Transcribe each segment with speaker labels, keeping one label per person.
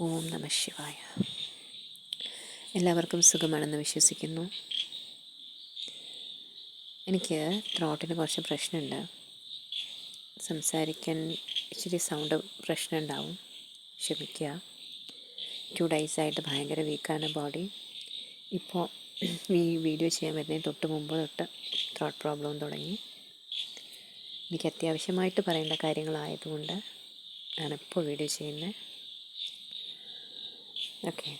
Speaker 1: ഓം നമ ശിവായ. എല്ലാവർക്കും സുഖമാണെന്ന് വിശ്വസിക്കുന്നു. എനിക്ക് ത്രോട്ടിന് കുറച്ച് പ്രശ്നമുണ്ട്. സംസാരിക്കാൻ ഇച്ചിരി സൗണ്ട് പ്രശ്നമുണ്ടാവും, ക്ഷമിക്കുക. 2 ഡേയ്സായിട്ട് ഭയങ്കര വീക്കാണ് ബോഡി. ഇപ്പോൾ ഈ വീഡിയോ ചെയ്യാൻ വരുന്നതിന് തൊട്ട് മുമ്പ് തൊട്ട് ത്രോട്ട് പ്രോബ്ലം തുടങ്ങി. എനിക്ക് അത്യാവശ്യമായിട്ട് പറയേണ്ട കാര്യങ്ങളായതുകൊണ്ട് ഞാനിപ്പോൾ വീഡിയോ ചെയ്യുന്നത്. ഓക്കെ,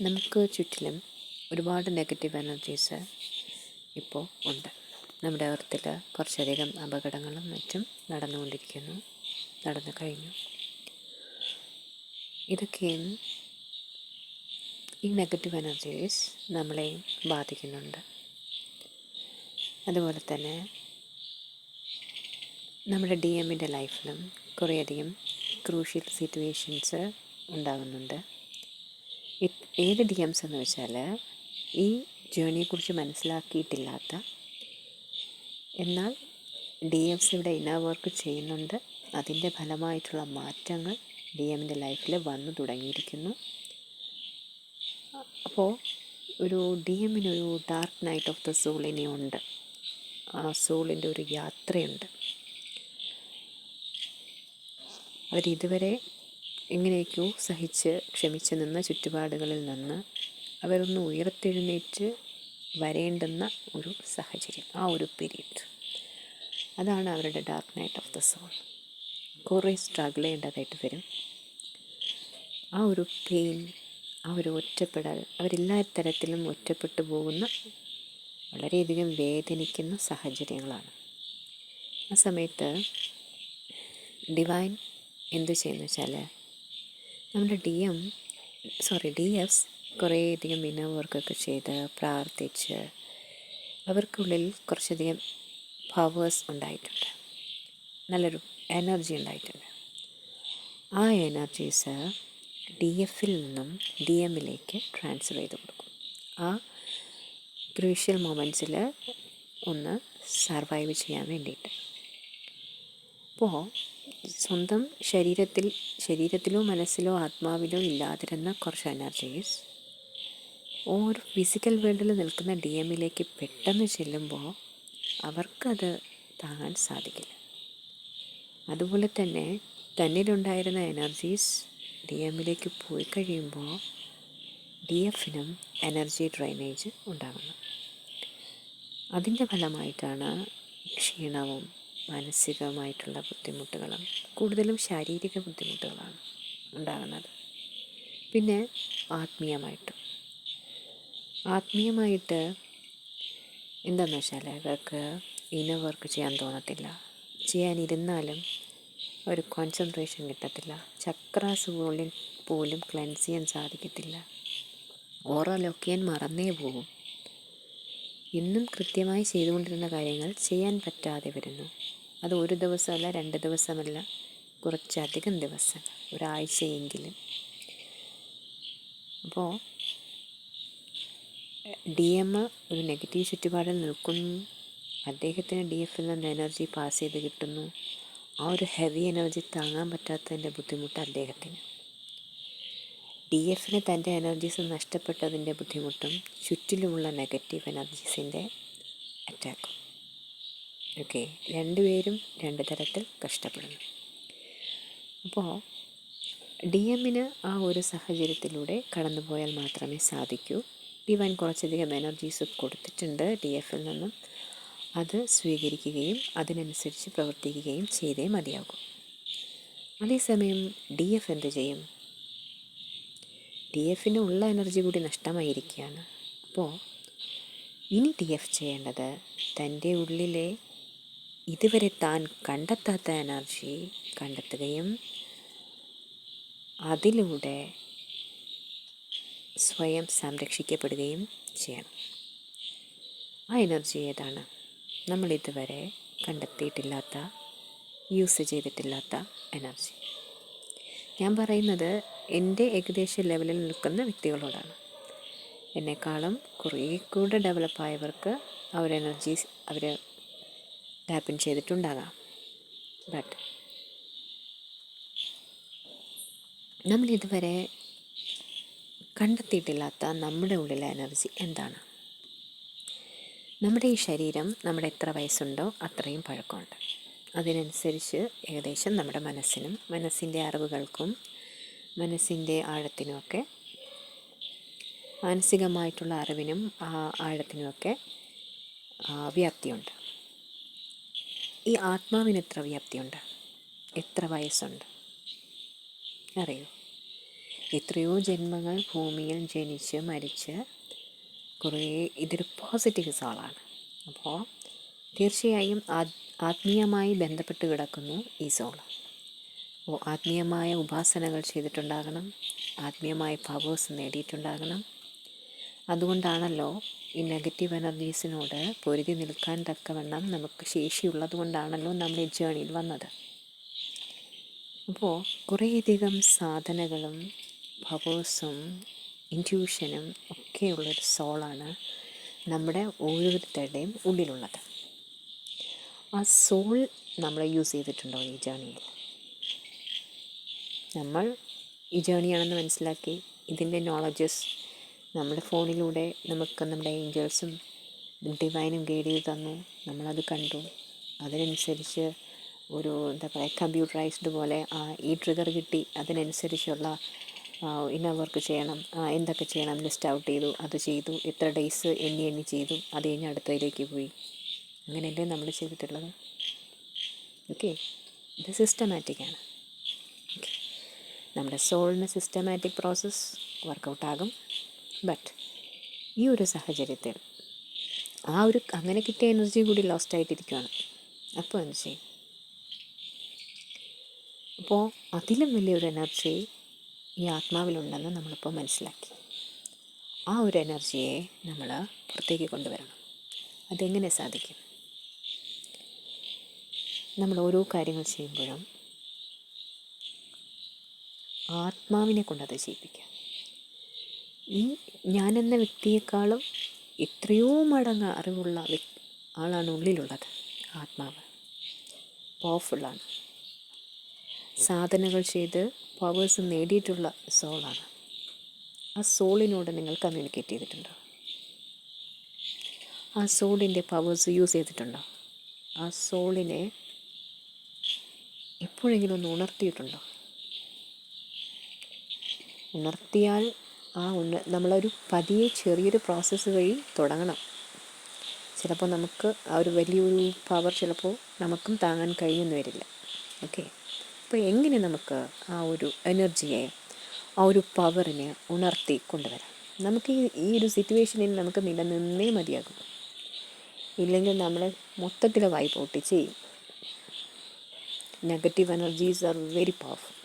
Speaker 1: നമുക്ക് ചുറ്റിലും ഒരുപാട് നെഗറ്റീവ് എനർജീസ് ഇപ്പോൾ ഉണ്ട്. നമ്മുടെ എർത്തിൽ കുറച്ചധികം അപകടങ്ങളും മറ്റും നടന്നു കഴിഞ്ഞു. ഇതൊക്കെയും ഈ നെഗറ്റീവ് എനർജീസ് നമ്മളെ ബാധിക്കുന്നുണ്ട്. അതുപോലെ തന്നെ നമ്മുടെ DMൻ്റെ ലൈഫിലും കുറേയധികം ക്രൂഷ്യൽ സിറ്റുവേഷൻസ് ഉണ്ടാകുന്നുണ്ട്. ഏത് DMs എന്ന് വെച്ചാൽ ഈ ജേണിയെക്കുറിച്ച് മനസ്സിലാക്കിയിട്ടില്ലാത്ത, എന്നാൽ DMs ഇവിടെ ഇന്നർ വർക്ക് ചെയ്യുന്നുണ്ട്. അതിൻ്റെ ഫലമായിട്ടുള്ള മാറ്റങ്ങൾ DMൻ്റെ ലൈഫിൽ വന്നു തുടങ്ങിയിരിക്കുന്നു. അപ്പോൾ ഒരു DMനൊരു dark night of the soul ഇനിയുണ്ട്. ആ സോളിൻ്റെ ഒരു യാത്രയുണ്ട്. അവരിതുവരെ എങ്ങനെയൊക്കെയോ സഹിച്ച് ക്ഷമിച്ച് നിന്ന ചുറ്റുപാടുകളിൽ നിന്ന് അവരൊന്ന് ഉയർത്തെഴുന്നേറ്റ് വരേണ്ടുന്ന ഒരു സാഹചര്യം, ആ ഒരു പീരീഡ്, അതാണ് അവരുടെ dark night of the soul. കുറേ സ്ട്രഗിൾ ചെയ്യേണ്ടതായിട്ട് വരും. ആ ഒരു പെയിൻ, ആ ഒരു ഒറ്റപ്പെടൽ, അവരെല്ലാ തരത്തിലും ഒറ്റപ്പെട്ടു പോകുന്ന വളരെയധികം വേദനിക്കുന്ന സാഹചര്യങ്ങളാണ്. ആ സമയത്ത് ഡിവൈൻ എന്ത് ചെയ്യുന്നു വെച്ചാൽ, നമ്മുടെ DFs കുറേയധികം ഇന്നർ വർക്കൊക്കെ ചെയ്ത് പ്രാർത്ഥിച്ച് അവർക്കുള്ളിൽ കുറച്ചധികം പവേഴ്സ് ഉണ്ടായിട്ടുണ്ട്, നല്ലൊരു എനർജി ഉണ്ടായിട്ടുണ്ട്. ആ എനർജീസ് DFൽ നിന്നും DMലേക്ക് ട്രാൻസ്ഫർ ചെയ്ത് കൊടുക്കും. ആ ക്രൂഷ്യൽ മൊമെൻറ്റ്സിൽ ഒന്ന് സർവൈവ് ചെയ്യാൻ വേണ്ടിയിട്ട്. അപ്പോൾ സ്വന്തം ശരീരത്തിലോ മനസ്സിലോ ആത്മാവിലോ ഇല്ലാതിരുന്ന കുറച്ച് എനർജീസ് ഒരു ഫിസിക്കൽ വേൾഡിൽ നിൽക്കുന്ന DMലേക്ക് പെട്ടെന്ന് ചെല്ലുമ്പോൾ അവർക്കത് താങ്ങാൻ സാധിക്കില്ല. അതുപോലെ തന്നെ തന്നിലുണ്ടായിരുന്ന എനർജീസ് DMലേക്ക് പോയി കഴിയുമ്പോൾ DFനും എനർജി ഡ്രെയിനേജ് ഉണ്ടാകുന്നു. അതിൻ്റെ ഫലമായിട്ടാണ് ക്ഷീണവും മാനസികമായിട്ടുള്ള ബുദ്ധിമുട്ടുകളും, കൂടുതലും ശാരീരിക ബുദ്ധിമുട്ടുകളാണ് ഉണ്ടാകുന്നത്. പിന്നെ ആത്മീയമായിട്ട് എന്താണെന്ന് വെച്ചാൽ അവർക്ക് ഇന്നർ വർക്ക് ചെയ്യാൻ തോന്നത്തില്ല. ചെയ്യാനിരുന്നാലും ഒരു കോൺസെൻട്രേഷൻ കിട്ടത്തില്ല. ചക്രാസ് പോലും ക്ലെൻസ് ചെയ്യാൻ സാധിക്കത്തില്ല. ഓറലൊക്കെ മറന്നേ പോകും. ഇന്നും കൃത്യമായി ചെയ്തുകൊണ്ടിരുന്ന കാര്യങ്ങൾ ചെയ്യാൻ പറ്റാതെ വരുന്നു. അത് ഒരു ദിവസമല്ല, 2 ദിവസമല്ല, കുറച്ചധികം ദിവസങ്ങൾ, ഒരാഴ്ചയെങ്കിലും. അപ്പോൾ DM ഒരു നെഗറ്റീവ് ചുറ്റുപാടിൽ നിൽക്കുന്നു. അദ്ദേഹത്തിന് DFൽ നിന്ന് എനർജി പാസ് ചെയ്ത് കിട്ടുന്നു. ആ ഒരു ഹെവി എനർജി താങ്ങാൻ പറ്റാത്തതിൻ്റെ ബുദ്ധിമുട്ട് അദ്ദേഹത്തിന്. DFന് തൻ്റെ എനർജീസ് നഷ്ടപ്പെട്ടതിൻ്റെ ബുദ്ധിമുട്ടും ചുറ്റിലുമുള്ള നെഗറ്റീവ് എനർജീസിൻ്റെ അറ്റാക്കും. ഓക്കെ, രണ്ടുപേരും 2 തരത്തിൽ കഷ്ടപ്പെടുന്നു. അപ്പോൾ DMന് ആ ഒരു സാഹചര്യത്തിലൂടെ കടന്നു പോയാൽ മാത്രമേ സാധിക്കൂ. ഡിവൈൻ കുറച്ചധികം എനർജീസ് കൊടുത്തിട്ടുണ്ട് DFൽ നിന്നും. അത് സ്വീകരിക്കുകയും അതിനനുസരിച്ച് പ്രവർത്തിക്കുകയും ചെയ്തേ മതിയാകും. അതേസമയം DF എന്ത് ചെയ്യും? DFന് ഉള്ള എനർജി കൂടി നഷ്ടമായിരിക്കുകയാണ്. അപ്പോൾ ഇനി DF ചെയ്യേണ്ടത് തൻ്റെ ഉള്ളിലെ ഇതുവരെ താൻ കണ്ടെത്താത്ത എനർജി കണ്ടെത്തുകയും അതിലൂടെ സ്വയം സംരക്ഷിക്കപ്പെടുകയും ചെയ്യണം. ആ എനർജി ഏതാണ്? നമ്മൾ ഇതുവരെ കണ്ടെത്തിയിട്ടില്ലാത്ത, യൂസ് ചെയ്തിട്ടില്ലാത്ത എനർജി. ഞാൻ പറയുന്നത് എൻ്റെ ഏകദേശ ലെവലിൽ നിൽക്കുന്ന വ്യക്തികളോടാണ്. എന്നെക്കാളും കുറേ കൂടെ ഡെവലപ്പായവർക്ക് അവർ എനർജീസ് അവർ ടാപ്പിൻ ചെയ്തിട്ടുണ്ടാകാം. ബട്ട് നമ്മളിതുവരെ കണ്ടെത്തിയിട്ടില്ലാത്ത നമ്മുടെ ഉള്ളിലെ എനർജി എന്താണ്? നമ്മുടെ ഈ ശരീരം നമ്മുടെ എത്ര വയസ്സുണ്ടോ അത്രയും പഴക്കമുണ്ട്. അതിനനുസരിച്ച് ഏകദേശം നമ്മുടെ മനസ്സിനും മനസ്സിൻ്റെ അറിവുകൾക്കും മനസ്സിൻ്റെ ആഴത്തിനുമൊക്കെ മാനസികമായിട്ടുള്ള അറിവിനും ആഴത്തിനുമൊക്കെ വ്യാപ്തിയുണ്ട്. ഈ ആത്മാവിന് എത്ര വ്യാപ്തിയുണ്ട്? എത്ര വയസ്സുണ്ട് അറിയോ? എത്രയോ ജന്മങ്ങൾ ഭൂമിയിൽ ജനിച്ച് മരിച്ച് ഇതൊരു പോസിറ്റീവ് സോളാണ്. അപ്പോൾ തീർച്ചയായും ആത്മീയമായി ബന്ധപ്പെട്ട് കിടക്കുന്നു ഈ സോള്. അപ്പോൾ ആത്മീയമായ ഉപാസനകൾ ചെയ്തിട്ടുണ്ടാകണം, ആത്മീയമായ പവേഴ്സ് നേടിയിട്ടുണ്ടാകണം. അതുകൊണ്ടാണല്ലോ ഈ നെഗറ്റീവ് എനർജീസിനോട് പൊരുതി നിൽക്കാൻ തക്കവണ്ണം നമുക്ക് ശേഷിയുള്ളത് കൊണ്ടാണല്ലോ നമ്മൾ ഈ ജേണിയിൽ വന്നത്. അപ്പോൾ കുറേയധികം സാധനകളും പവേഴ്സും ഇൻറ്റ്യൂഷനും ഒക്കെയുള്ളൊരു സോളാണ് നമ്മുടെ ഓരോരുത്തരുടെയും ഉള്ളിലുള്ളത്. ആ സോൾ നമ്മൾ യൂസ് ചെയ്തിട്ടുണ്ടോ ഈ ജേണിയിൽ? നമ്മൾ ഈ ജേണിയാണെന്ന് മനസ്സിലാക്കി ഇതിൻ്റെ നോളജസ് നമ്മുടെ ഫോണിലൂടെ നമുക്ക് നമ്മുടെ ഏഞ്ചൽസും ഡിവൈനും ഗൈഡ് ചെയ്ത് തന്നു. നമ്മളത് കണ്ടു. അതിനനുസരിച്ച് ഒരു എന്താ പറയുക, കമ്പ്യൂട്ടറൈസ്ഡ് പോലെ ഈ ട്രിഗർ കിട്ടി, അതിനനുസരിച്ചുള്ള ഇന്ന വർക്ക് ചെയ്യണം, എന്തൊക്കെ ചെയ്യണം ലിസ്റ്റ് ഔട്ട് ചെയ്തു, അത് ചെയ്തു, എത്ര ഡേയ്സ് എണ്ണി ചെയ്തു, അത് കഴിഞ്ഞ് അടുത്തതിലേക്ക് പോയി. അങ്ങനെയല്ലേ നമ്മൾ ചെയ്തിട്ടുള്ളത്? ഓക്കെ, ഇത് സിസ്റ്റമാറ്റിക്കാണ്. ഓക്കെ, നമ്മുടെ സോളിന് സിസ്റ്റമാറ്റിക് പ്രോസസ്സ് വർക്കൗട്ടാകും. ബട്ട് ഈ ഒരു സാഹചര്യത്തിൽ അങ്ങനെ കിട്ടിയ എനർജി കൂടി ലോസ്റ്റ് ആയിട്ടിരിക്കുകയാണ്. അപ്പോൾ എന്ത് ചെയ്യും? അപ്പോൾ അതിലും വലിയൊരു എനർജി ഈ ആത്മാവിലുണ്ടെന്ന് നമ്മളിപ്പോൾ മനസ്സിലാക്കി. ആ ഒരു എനർജിയെ നമ്മൾ പുറത്തേക്ക് കൊണ്ടുവരണം. അതെങ്ങനെ സാധിക്കും? നമ്മൾ ഓരോ കാര്യങ്ങൾ ചെയ്യുമ്പോഴും ആത്മാവിനെ കൊണ്ടത് ചെയ്യിപ്പിക്കുക. ഈ ഞാനെന്ന വ്യക്തിയെക്കാളും എത്രയോ മടങ്ങ് അറിവുള്ള ആളാണ് ഉള്ളിലുള്ളത്. ആത്മാവ് പവർഫുള്ളാണ്. സാധനകൾ ചെയ്ത് പവേഴ്സ് നേടിയിട്ടുള്ള സോളാണ്. ആ സോളിനോട് നിങ്ങൾ കമ്മ്യൂണിക്കേറ്റ് ചെയ്തിട്ടുണ്ടോ? ആ സോളിൻ്റെ പവേഴ്സ് യൂസ് ചെയ്തിട്ടുണ്ടോ? ആ സോളിനെ എപ്പോഴെങ്കിലും ഒന്ന് ഉണർത്തിയിട്ടുണ്ടോ? ഉണർത്തിയാൽ നമ്മളൊരു പതിയെ ചെറിയൊരു പ്രോസസ്സ് വഴി തുടങ്ങണം. ചിലപ്പോൾ നമുക്ക് ആ ഒരു വലിയൊരു പവർ ചിലപ്പോൾ നമുക്കും താങ്ങാൻ കഴിയുമെന്ന് വരില്ല. ഓക്കെ, അപ്പോൾ എങ്ങനെ നമുക്ക് ആ ഒരു എനർജിയെ, ആ ഒരു പവറിനെ ഉണർത്തി കൊണ്ടുവരാം? നമുക്ക് ഈ ഒരു സിറ്റുവേഷനിൽ നമുക്ക് നിലനിന്നേ മതിയാകും. ഇല്ലെങ്കിൽ നമ്മൾ മൊത്തത്തിൽ വൈപ്പ് ഔട്ട് ചെയ്യും. Negative energies are very powerful.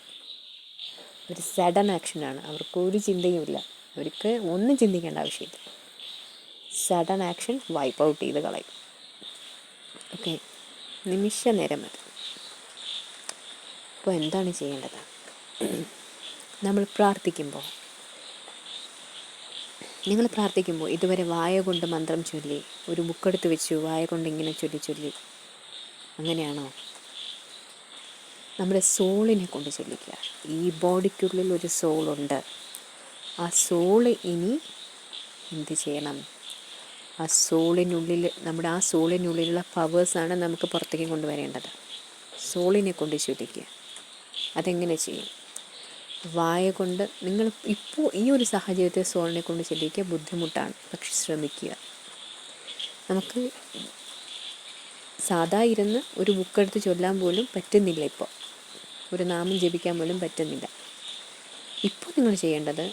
Speaker 1: ഒരു സഡൻ ആക്ഷനാണ്. അവർക്ക് ഒരു ചിന്തയുമില്ല. അവർക്ക് ഒന്നും ചിന്തിക്കേണ്ട ആവശ്യമില്ല. സഡൻ ആക്ഷൻ വൈപ്പ് ഔട്ട് ചെയ്ത് കളയും. ഓക്കെ, നിമിഷ നേരം മതി. അപ്പോൾ എന്താണ് ചെയ്യേണ്ടത്? നിങ്ങൾ പ്രാർത്ഥിക്കുമ്പോൾ ഇതുവരെ വായ കൊണ്ട് മന്ത്രം ചൊല്ലി, ഒരു ബുക്കെടുത്ത് വെച്ചു വായ കൊണ്ട് ഇങ്ങനെ ചൊല്ലി അങ്ങനെയാണോ? നമ്മുടെ സോളിനെ കൊണ്ട് ചൊല്ലിക്കുക. ഈ ബോഡിക്കുള്ളിൽ ഒരു സോളുണ്ട്. ആ സോള് ഇനി എന്ത് ചെയ്യണം? ആ സോളിനുള്ളിലുള്ള പവേഴ്സാണ് നമുക്ക് പുറത്തേക്ക് കൊണ്ടുവരേണ്ടത്. സോളിനെ കൊണ്ട് ചൊല്ലിക്കുക. അതെങ്ങനെ ചെയ്യും? വായ കൊണ്ട് നിങ്ങൾ ഇപ്പോൾ ഈ ഒരു സാഹചര്യത്തിൽ സോളിനെ കൊണ്ട് ചൊല്ലിക്കുക ബുദ്ധിമുട്ടാണ്, പക്ഷെ ശ്രമിക്കുക. നമുക്ക് സാധാ ഇരുന്ന് ഒരു ബുക്കെടുത്ത് ചൊല്ലാൻ പോലും പറ്റുന്നില്ല. ഇപ്പോൾ ഒരു നാമം ജപിക്കാൻ പോലും പറ്റുന്നില്ല. ഇപ്പോൾ നിങ്ങൾ ചെയ്യേണ്ടത്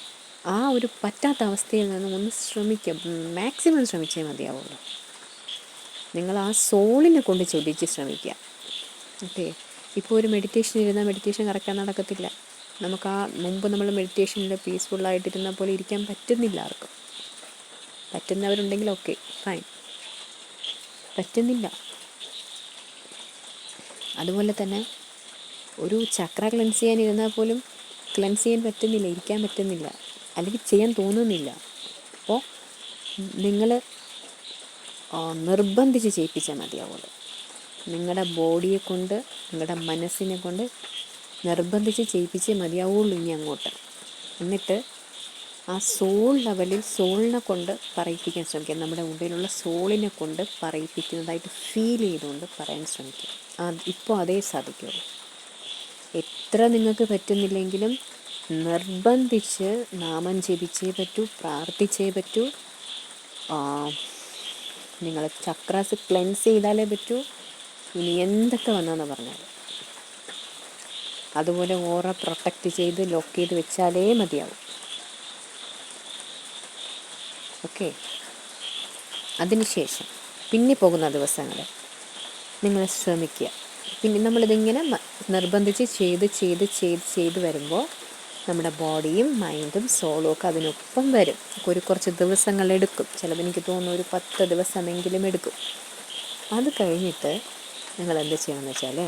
Speaker 1: ആ ഒരു പറ്റാത്ത അവസ്ഥയിൽ നിന്ന് ഒന്ന് ശ്രമിക്കുക. മാക്സിമം ശ്രമിച്ചേ മതിയാവുള്ളൂ. നിങ്ങൾ ആ സോളിനെ കൊണ്ട് ചൊല്ലിച്ച് ശ്രമിക്കുക. ഓക്കെ, ഇപ്പോൾ ഒരു മെഡിറ്റേഷൻ ഇരുന്നാൽ മെഡിറ്റേഷൻ കറക്റ്റായി നടക്കത്തില്ല. നമുക്ക് ആ മുമ്പ് നമ്മൾ മെഡിറ്റേഷനിൽ പീസ്ഫുള്ളായിട്ടിരുന്ന പോലെ ഇരിക്കാൻ പറ്റുന്നില്ല ആർക്കും. പറ്റുന്നവരുണ്ടെങ്കിൽ ഓക്കെ ഫൈൻ, പറ്റുന്നില്ല. അതുപോലെ തന്നെ ഒരു ചക്ര ക്ലെൻസ് ചെയ്യാൻ ഇരുന്നാൽ പോലും ക്ലെൻസ് ചെയ്യാൻ പറ്റുന്നില്ല, ഇരിക്കാൻ പറ്റുന്നില്ല, അല്ലെങ്കിൽ ചെയ്യാൻ തോന്നുന്നില്ല. അപ്പോൾ നിങ്ങൾ നിർബന്ധിച്ച് ചെയ്യിപ്പിച്ചാൽ മതിയാവുള്ളൂ. നിങ്ങളുടെ ബോഡിയെ കൊണ്ട്, നിങ്ങളുടെ മനസ്സിനെ കൊണ്ട് നിർബന്ധിച്ച് ചെയ്യിപ്പിച്ചേ മതിയാവുള്ളൂ ഇനി അങ്ങോട്ട്. എന്നിട്ട് ആ സോൾ ലെവലിൽ സോളിനെ കൊണ്ട് പറയിപ്പിക്കാൻ ശ്രമിക്കുക. നമ്മുടെ ഉള്ളിലുള്ള സോളിനെ കൊണ്ട് പറയിപ്പിക്കുന്നതായിട്ട് ഫീൽ ചെയ്തുകൊണ്ട് പറയാൻ ശ്രമിക്കുക. ഇപ്പോൾ അതേ സാധിക്കുള്ളൂ. എത്ര നിങ്ങൾക്ക് പറ്റുന്നില്ലെങ്കിലും നിർബന്ധിച്ച് നാമം ജപിച്ചേ പറ്റൂ, പ്രാർത്ഥിച്ചേ പറ്റൂ. നിങ്ങൾ ചക്രാസ് ക്ലെൻസ് ചെയ്താലേ പറ്റൂ. ഇനി എന്തൊക്കെ വന്നെന്ന് പറഞ്ഞാൽ അതുപോലെ ഓറ പ്രൊട്ടക്റ്റ് ചെയ്ത് ലോക്ക് ചെയ്ത് വെച്ചാലേ മതിയാവും. ഓക്കെ. അതിനുശേഷം പിന്നെ പോകുന്ന ദിവസങ്ങൾ നിങ്ങൾ ശ്രമിക്കുക. പിന്നെ നമ്മളിതിങ്ങനെ നിർബന്ധിച്ച് ചെയ്ത് വരുമ്പോൾ നമ്മുടെ ബോഡിയും മൈൻഡും സോളും ഒക്കെ അതിനൊപ്പം വരും. കുറച്ച് ദിവസങ്ങളെടുക്കും. ചിലപ്പോൾ എനിക്ക് തോന്നുന്നു ഒരു 10 ദിവസമെങ്കിലും എടുക്കും. അത് കഴിഞ്ഞിട്ട് നിങ്ങൾ എന്ത് ചെയ്യണമെന്ന് വെച്ചാൽ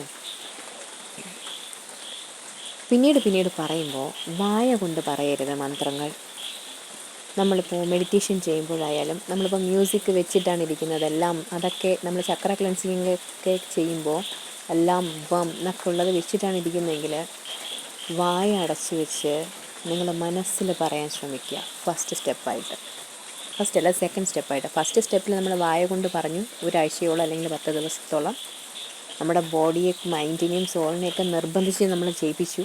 Speaker 1: പിന്നീട് പറയുമ്പോൾ വായ കൊണ്ട് പറയരുത് മന്ത്രങ്ങൾ. നമ്മളിപ്പോൾ മെഡിറ്റേഷൻ ചെയ്യുമ്പോഴായാലും നമ്മളിപ്പോൾ മ്യൂസിക് വെച്ചിട്ടാണ് ഇരിക്കുന്നതെല്ലാം, അതൊക്കെ നമ്മൾ ചക്ര ക്ലെൻസിങ് ഒക്കെ ചെയ്യുമ്പോൾ എല്ലാം വം എന്നൊക്കെ ഉള്ളത് വെച്ചിട്ടാണ് ഇരിക്കുന്നതെങ്കിൽ വായ അടച്ചു വെച്ച് നിങ്ങൾ മനസ്സിൽ പറയാൻ ശ്രമിക്കുക. സെക്കൻഡ് സ്റ്റെപ്പായിട്ട്. ഫസ്റ്റ് സ്റ്റെപ്പിൽ നമ്മൾ വായ കൊണ്ട് പറഞ്ഞു ഒരാഴ്ചയോളം അല്ലെങ്കിൽ 10 ദിവസത്തോളം നമ്മുടെ ബോഡിയെ മൈൻഡിനെയും സോളിനെയൊക്കെ നിർബന്ധിച്ച് നമ്മൾ ചെയ്യിപ്പിച്ചു.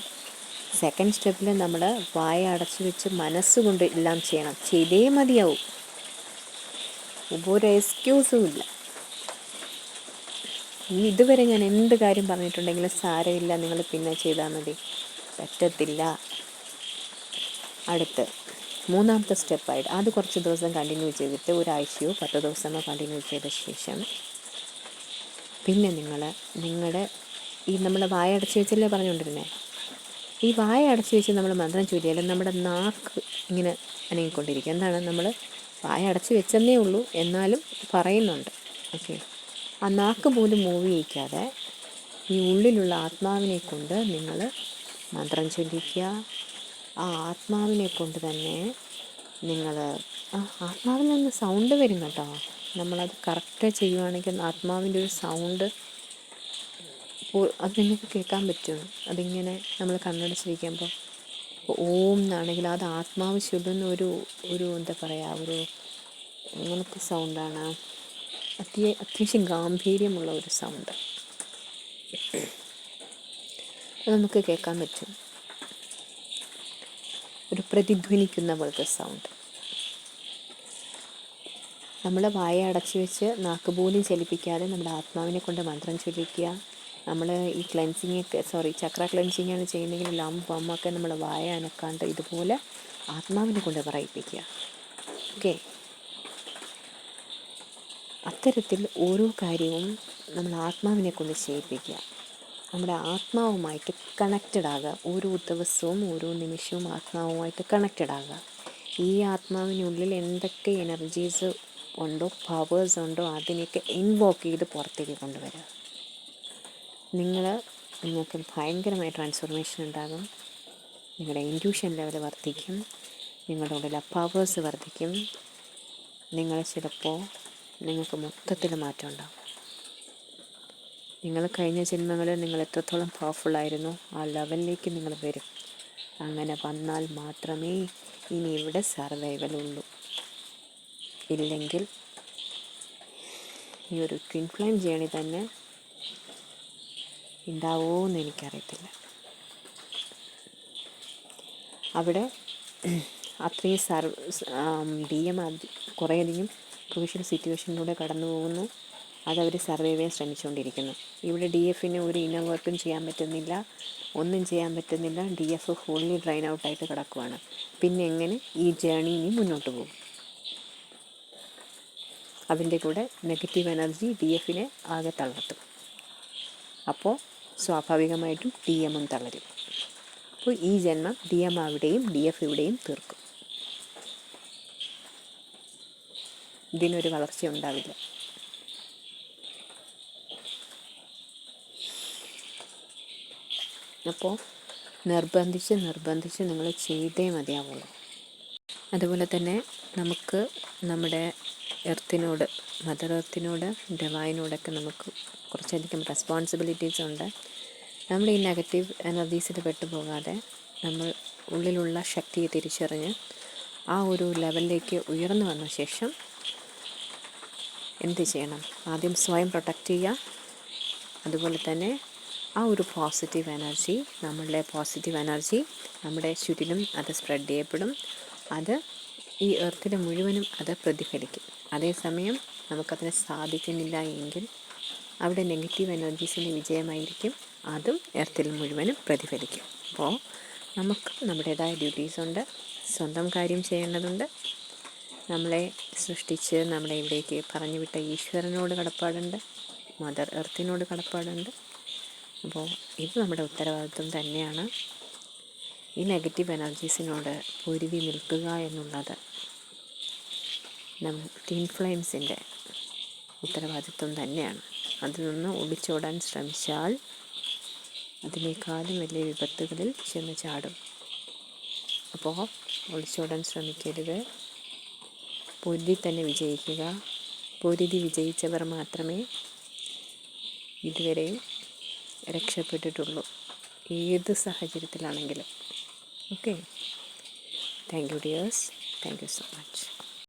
Speaker 1: സെക്കൻഡ് സ്റ്റെപ്പിൽ നമ്മൾ വായ അടച്ചു വെച്ച് മനസ്സുകൊണ്ട് എല്ലാം ചെയ്യണം. ചെയ്തേ മതിയാവും. ഒരു എക്സ്ക്യൂസും ഇല്ല. ഇതുവരെ ഞാൻ എന്ത് കാര്യം പറഞ്ഞിട്ടുണ്ടെങ്കിലും സാരമില്ല, നിങ്ങൾ പിന്നെ ചെയ്താൽ മതി, പറ്റത്തില്ല. അടുത്ത് 3ാമത്തെ സ്റ്റെപ്പായിട്ട് അത് കുറച്ച് ദിവസം കണ്ടിന്യൂ ചെയ്തിട്ട് ഒരാഴ്ചയോ 10 ദിവസമോ കണ്ടിന്യൂ ചെയ്ത ശേഷം പിന്നെ നിങ്ങളുടെ ഈ നമ്മൾ വായ അടച്ചു വെച്ചല്ലേ പറഞ്ഞുകൊണ്ടിരുന്നത്, ഈ വായ അടച്ചു വെച്ച് നമ്മൾ മന്ത്രം ചൊല്ലിയാലും നമ്മുടെ നാക്ക് ഇങ്ങനെ അനങ്ങിക്കൊണ്ടിരിക്കും. എന്താണ്, നമ്മൾ വായ അടച്ചു വെച്ചെന്നേ ഉള്ളൂ, എന്നാലും പറയുന്നുണ്ട്. ഓക്കെ. ആ നാക്ക് പോലും മൂവ് ചെയ്യിക്കാതെ ഈ ഉള്ളിലുള്ള ആത്മാവിനെ കൊണ്ട് നിങ്ങൾ മന്ത്രം ചൊല്ലിക്കുക. ആ ആത്മാവിനെ കൊണ്ട് തന്നെ നിങ്ങൾ ആത്മാവിൽ നിന്ന് സൗണ്ട് വരും കേട്ടോ. നമ്മളത് കറക്റ്റ് ചെയ്യുവാണെങ്കിൽ ആത്മാവിൻ്റെ ഒരു സൗണ്ട് അത് നിങ്ങൾക്ക് കേൾക്കാൻ പറ്റും. അതിങ്ങനെ നമ്മൾ കണ്ണടച്ചിരിക്കുമ്പോൾ ഓം എന്നാണെങ്കിൽ അത് ആത്മാവ് ചൊല്ലുന്ന ഒരു എന്താ പറയുക, ഒരു അങ്ങനത്തെ സൗണ്ടാണ്. അത്യാവശ്യം ഗാംഭീര്യമുള്ള ഒരു സൗണ്ട് അത് നമുക്ക് കേൾക്കാൻ പറ്റും. ഒരു പ്രതിധ്വനിക്കുന്ന പോലത്തെ സൗണ്ട്. നമ്മൾ വായ അടച്ചു വെച്ച് നാക്ക് പോലും ചലിപ്പിക്കാതെ നമ്മുടെ ആത്മാവിനെ കൊണ്ട് മന്ത്രം ചൊല്ലിക്കുക. നമ്മൾ ഈ ചക്ര ക്ലെൻസിങ്ങാണ് ചെയ്യുന്നതെങ്കിൽ ലംബമൊക്കെ നമ്മൾ വായ അനക്കാണ്ട് ഇതുപോലെ ആത്മാവിനെ കൊണ്ട് പറയിപ്പിക്കുക. ഓക്കെ. അത്തരത്തിൽ ഓരോ കാര്യവും നമ്മൾ ആത്മാവിനെ കൊണ്ട് ചെയ്യിപ്പിക്കുക. നമ്മുടെ ആത്മാവുമായിട്ട് കണക്റ്റഡ് ആകുക. ഓരോ ദിവസവും ഓരോ നിമിഷവും ആത്മാവുമായിട്ട് കണക്റ്റഡ് ആകുക. ഈ ആത്മാവിനുള്ളിൽ എന്തൊക്കെ എനർജീസ് ഉണ്ടോ, പവേഴ്സ് ഉണ്ടോ, അതിനെയൊക്കെ ഇൻവോക്ക് ചെയ്ത് പുറത്തേക്ക് കൊണ്ടുവരിക. നിങ്ങൾക്ക് ഭയങ്കരമായ ട്രാൻസ്ഫോർമേഷൻ ഉണ്ടാകും. നിങ്ങളുടെ ഇൻറ്റ്യൂഷൻ ലെവൽ വർദ്ധിക്കും. നിങ്ങളുടെ ഉള്ളിലെ പവേഴ്സ് വർദ്ധിക്കും. നിങ്ങൾക്ക് മൊത്തത്തിൽ മാറ്റം ഉണ്ടാകും. നിങ്ങൾ കഴിഞ്ഞ ജന്മങ്ങളിൽ നിങ്ങൾ എത്രത്തോളം പവർഫുള്ളായിരുന്നു ആ ലെവലിലേക്ക് നിങ്ങൾ വരും. അങ്ങനെ വന്നാൽ മാത്രമേ ഇനി ഇവിടെ സർവൈവൽ ഉള്ളൂ. ഇല്ലെങ്കിൽ ഈ ഒരു ട്വിൻ ഫ്ലെയിം ജേണി തന്നെ ഉണ്ടാവുമോ എന്ന് എനിക്കറിയത്തില്ല. അവിടെ അത്രയും DM കുറേയധികം ക്രൂഷ്യൽ സിറ്റുവേഷനിലൂടെ കടന്നു പോകുന്നു. അതവർ സർവൈവ് ചെയ്യാൻ ശ്രമിച്ചുകൊണ്ടിരിക്കുന്നു. ഇവിടെ DFന് ഒരു ഇന്നർ വർക്കും ചെയ്യാൻ പറ്റുന്നില്ല, ഒന്നും ചെയ്യാൻ പറ്റുന്നില്ല. DF ഫുള്ളി ഡ്രൈൻ ഔട്ടായിട്ട് കിടക്കുവാണ്. പിന്നെ എങ്ങനെ ഈ ജേണി ഇനി മുന്നോട്ട് പോകും? അതിൻ്റെ കൂടെ നെഗറ്റീവ് എനർജി DFനെ ആകെ തളർത്തും. അപ്പോൾ സ്വാഭാവികമായിട്ടും DM തളരും. അപ്പോൾ ഈ ജന്മം DM അവിടെയും DF ഇവിടെയും തീർക്കും. ഇതിനൊരു വളർച്ച ഉണ്ടാവില്ല. അപ്പോൾ നിർബന്ധിച്ച് നിങ്ങൾ ചെയ്തേ മതിയാവുള്ളൂ. അതുപോലെ തന്നെ നമുക്ക് നമ്മുടെ എർത്തിനോട്, മദർ എർത്തിനോട്, ഡിവൈനോടൊക്കെ നമുക്ക് കുറച്ചധികം റെസ്പോൺസിബിലിറ്റീസ് ഉണ്ട്. നമ്മൾ ഈ നെഗറ്റീവ് എനർജീസിൽ പെട്ടുപോകാതെ നമ്മൾ ഉള്ളിലുള്ള ശക്തിയെ തിരിച്ചറിഞ്ഞ് ആ ഒരു ലെവലിലേക്ക് ഉയർന്നു വന്ന ശേഷം എന്ത് ചെയ്യണം? ആദ്യം സ്വയം പ്രൊട്ടക്റ്റ് ചെയ്യുക. അതുപോലെ തന്നെ ആ ഒരു പോസിറ്റീവ് എനർജി, നമ്മുടെ ചുറ്റിലും അത് സ്പ്രെഡ് ചെയ്യപ്പെടും. അത് ഈ എർത്തിൽ മുഴുവനും അത് പ്രതിഫലിക്കും. അതേസമയം നമുക്കതിന് സാധിക്കുന്നില്ല എങ്കിൽ അവിടെ നെഗറ്റീവ് എനർജീസിൻ്റെ വിജയമായിരിക്കും. അതും എർത്തിൽ മുഴുവനും പ്രതിഫലിക്കും. അപ്പോൾ നമുക്ക് നമ്മുടേതായ ഡ്യൂട്ടീസുണ്ട്, സ്വന്തം കാര്യം ചെയ്യേണ്ടതുണ്ട്. നമ്മളെ സൃഷ്ടിച്ച് നമ്മളെ ഇവിടേക്ക് പറഞ്ഞു വിട്ട ഈശ്വരനോട് കടപ്പാടുണ്ട്, മദർ എർത്തിനോട് കടപ്പാടുണ്ട്. അപ്പോൾ ഇത് നമ്മുടെ ഉത്തരവാദിത്വം തന്നെയാണ്. ഈ നെഗറ്റീവ് എനർജീസിനോട് പൊരുതി നിൽക്കുക എന്നുള്ളത് ട്വിൻ ഫ്ലെയിംസിൻ്റെ ഉത്തരവാദിത്വം തന്നെയാണ്. അതിൽ നിന്ന് ഒളിച്ചോടാൻ ശ്രമിച്ചാൽ അതിനേക്കാളും വലിയ വിപത്തുകളിൽ ചെന്ന് ചാടും. അപ്പോൾ ഒളിച്ചോടാൻ ശ്രമിക്കരുത്, പൊരുതി തന്നെ വിജയിക്കുക. പൊരുതി വിജയിച്ചവർ മാത്രമേ ഇതുവരെയും രക്ഷപ്പെട്ടിട്ടുള്ളൂ, ഏത് സാഹചര്യത്തിലാണെങ്കിലും. Okay, thank you dears, thank you so much.